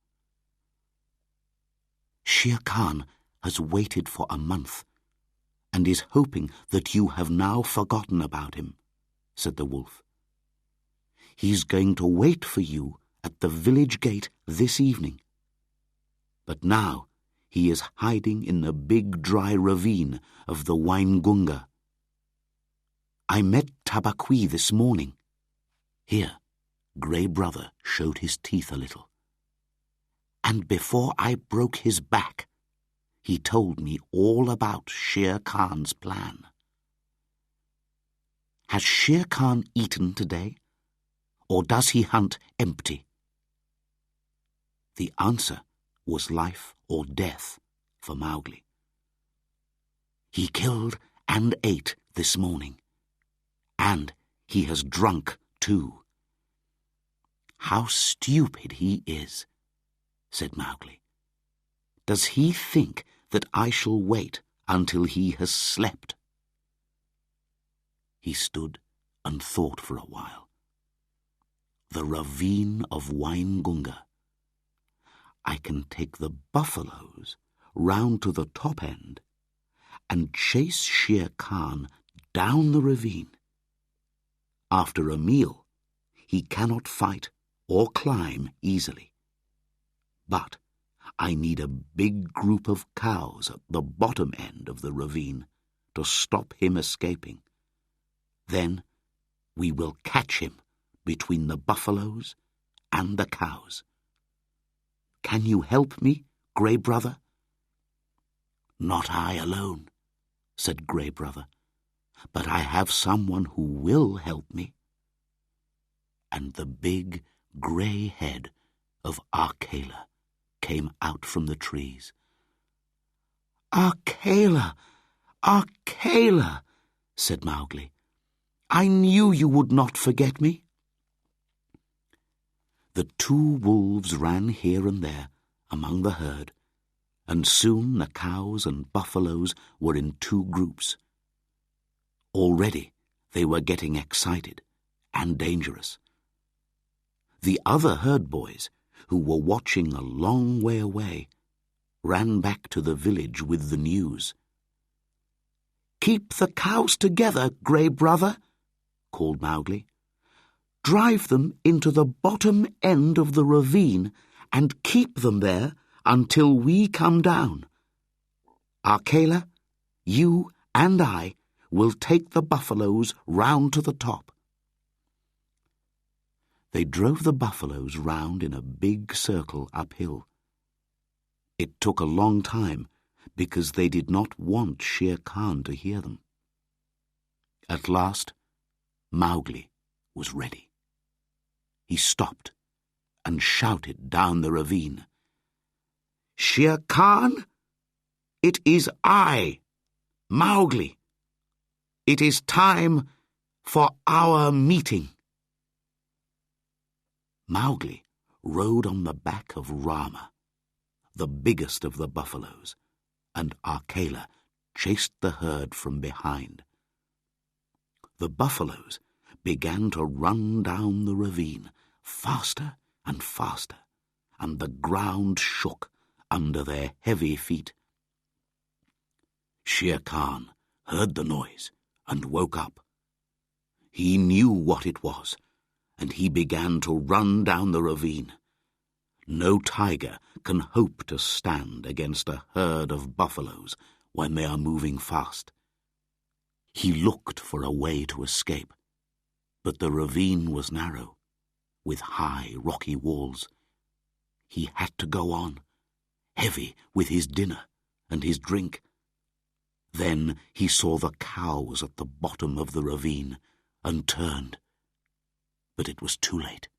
"Shere Khan has waited for a month and is hoping that you have now forgotten about him," said the wolf. "He's going to wait for you at the village gate this evening. But now he is hiding in the big dry ravine of the Waingunga. I met Tabaqui this morning." Here, Grey Brother showed his teeth a little. "And before I broke his back, he told me all about Shere Khan's plan." "Has Shere Khan eaten today, or does he hunt empty?" The answer was life or death for Maugli. "He killed and ate this morning, and he has drunk too." "How stupid he is," said Maugli. "Does he think that I shall wait until he has slept?" He stood and thought for a while. The ravine of Waingunga. I can take the buffaloes round to the top end and chase Shere Khan down the ravine. After a meal, he cannot fight or climb easily. But I need a big group of cows at the bottom end of the ravine to stop him escaping. Then we will catch him between the buffaloes and the cows. Can you help me, Grey Brother? Not I alone, said Grey Brother, but I have someone who will help me. And the big grey head of Akela came out from the trees. Akela, Akela, said Maugli, I knew you would not forget me. The two wolves ran here and there among the herd, and soon the cows and buffaloes were in two groups. Already they were getting excited and dangerous. The other herd boys, who were watching a long way away, ran back to the village with the news. Keep the cows together, Grey Brother, called Maugli. Drive them into the bottom end of the ravine and keep them there until we come down. Akela, you and I will take the buffaloes round to the top. They drove the buffaloes round in a big circle uphill. It took a long time because they did not want Shere Khan to hear them. At last, Maugli was ready. He stopped and shouted down the ravine. Shere Khan, it is I, Maugli. It is time for our meeting. Maugli rode on the back of Rama, the biggest of the buffaloes, and Akela chased the herd from behind. The buffaloes began to run down the ravine, faster and faster, and the ground shook under their heavy feet. Shere Khan heard the noise and woke up. He knew what it was, and he began to run down the ravine. No tiger can hope to stand against a herd of buffaloes when they are moving fast. He looked for a way to escape, but the ravine was narrow, with high rocky walls. He had to go on, heavy with his dinner and his drink. Then he saw the cows at the bottom of the ravine and turned. But it was too late.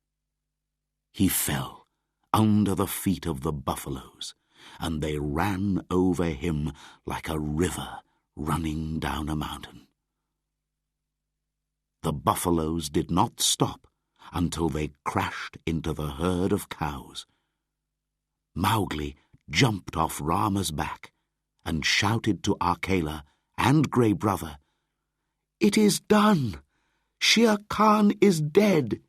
He fell under the feet of the buffaloes, and they ran over him like a river running down a mountain. The buffaloes did not stop until they crashed into the herd of cows. Maugli jumped off Rama's back and shouted to Akela and Grey Brother, "It is done! Shere Khan is dead!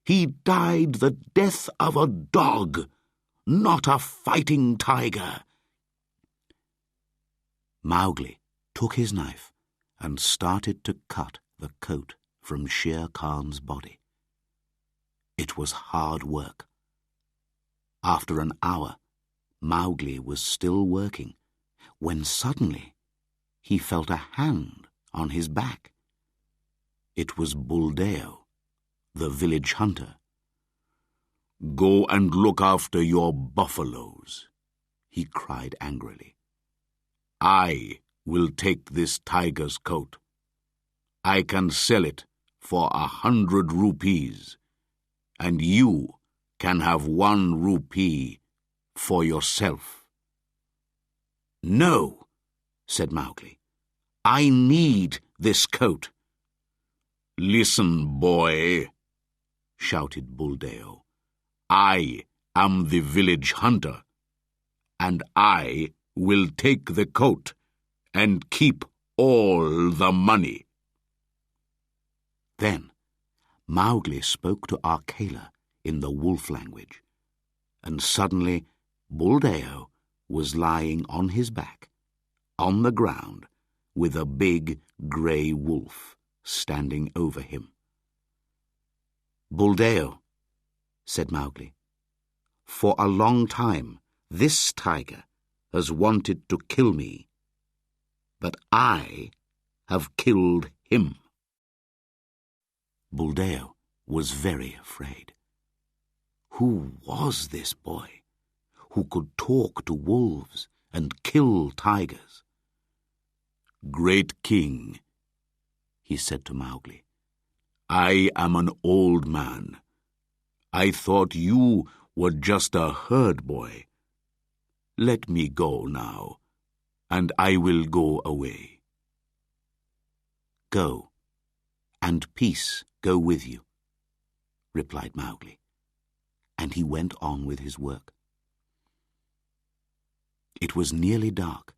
He died the death of a dog, not a fighting tiger!" Maugli took his knife and started to cut the coat from Shere Khan's body. It was hard work. After an hour, Maugli was still working, when suddenly he felt a hand on his back. It was Buldeo, the village hunter. "Go and look after your buffaloes," he cried angrily. "I will take this tiger's coat. I can sell it for 100 rupees, and you can have 1 rupee for yourself." "No," said Maugli. "I need this coat." "Listen, boy," shouted Buldeo. "I am the village hunter, and I will take the coat and keep all the money." Then Maugli spoke to Arkela in the wolf language, and suddenly Buldeo was lying on his back, on the ground, with a big grey wolf standing over him. "Buldeo," said Maugli, "for a long time this tiger has wanted to kill me, but I have killed him." Buldeo was very afraid. Who was this boy who could talk to wolves and kill tigers? "Great King," he said to Maugli, "I am an old man. I thought you were just a herd boy. Let me go now, and I will go away." "Go, and peace go with you," replied Maugli, and he went on with his work. It was nearly dark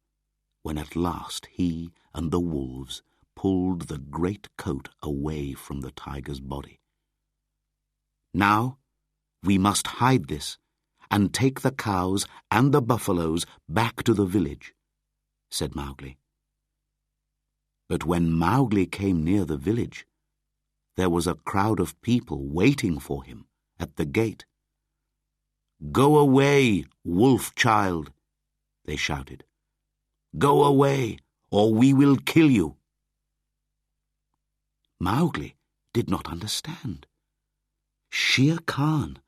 when at last he and the wolves pulled the great coat away from the tiger's body. "Now we must hide this and take the cows and the buffaloes back to the village," said Maugli. But when Maugli came near the village, there was a crowd of people waiting for him at the gate. "Go away, wolf child," they shouted. "Go away, or we will kill you." Maugli did not understand. Shere Khan,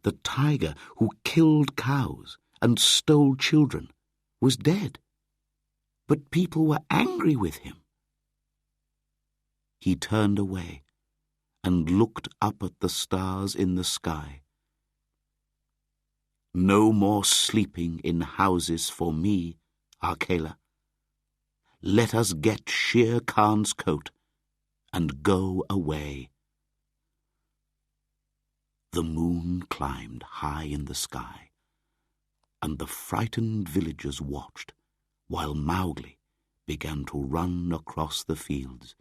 the tiger who killed cows and stole children, was dead, but people were angry with him. He turned away and looked up at the stars in the sky. "No more sleeping in houses for me, Arkela. Let us get Shere Khan's coat and go away." The moon climbed high in the sky, and the frightened villagers watched while Maugli began to run across the fields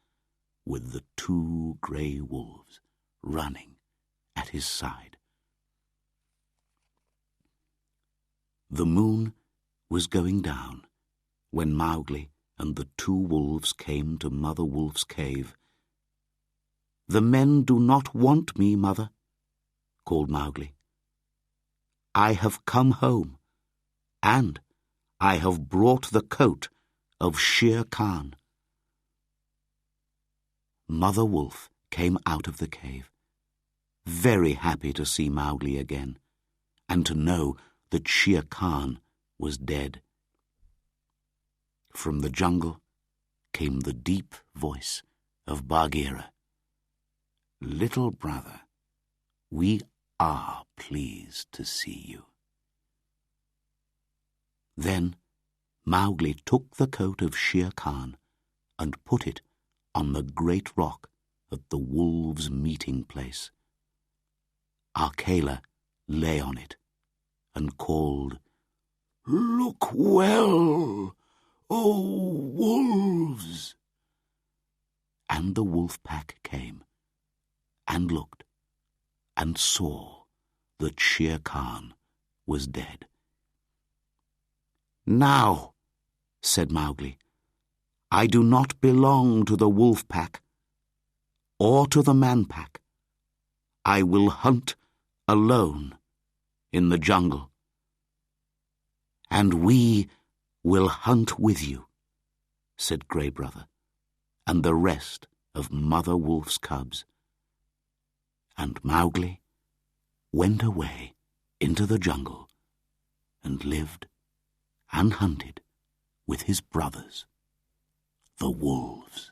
with the 2 grey wolves running at his side. The moon was going down when Maugli and the 2 wolves came to Mother Wolf's cave. "The men do not want me, Mother," called Maugli. "I have come home, and I have brought the coat of Shere Khan." Mother Wolf came out of the cave, very happy to see Maugli again, and to know that Shere Khan was dead. From the jungle came the deep voice of Bagheera. "Little brother, we are pleased to see you." Then Maugli took the coat of Shere Khan and put it on the great rock at the wolves' meeting place. Arkela lay on it and called, "Look well, O wolves!" And the wolf pack came and looked and saw that Shere Khan was dead. "Now," said Maugli, "I do not belong to the wolf pack or to the man pack. I will hunt alone in the jungle. And we will hunt with you," said Grey Brother, and the rest of Mother Wolf's cubs. And Maugli went away into the jungle and lived and hunted with his brothers, the wolves.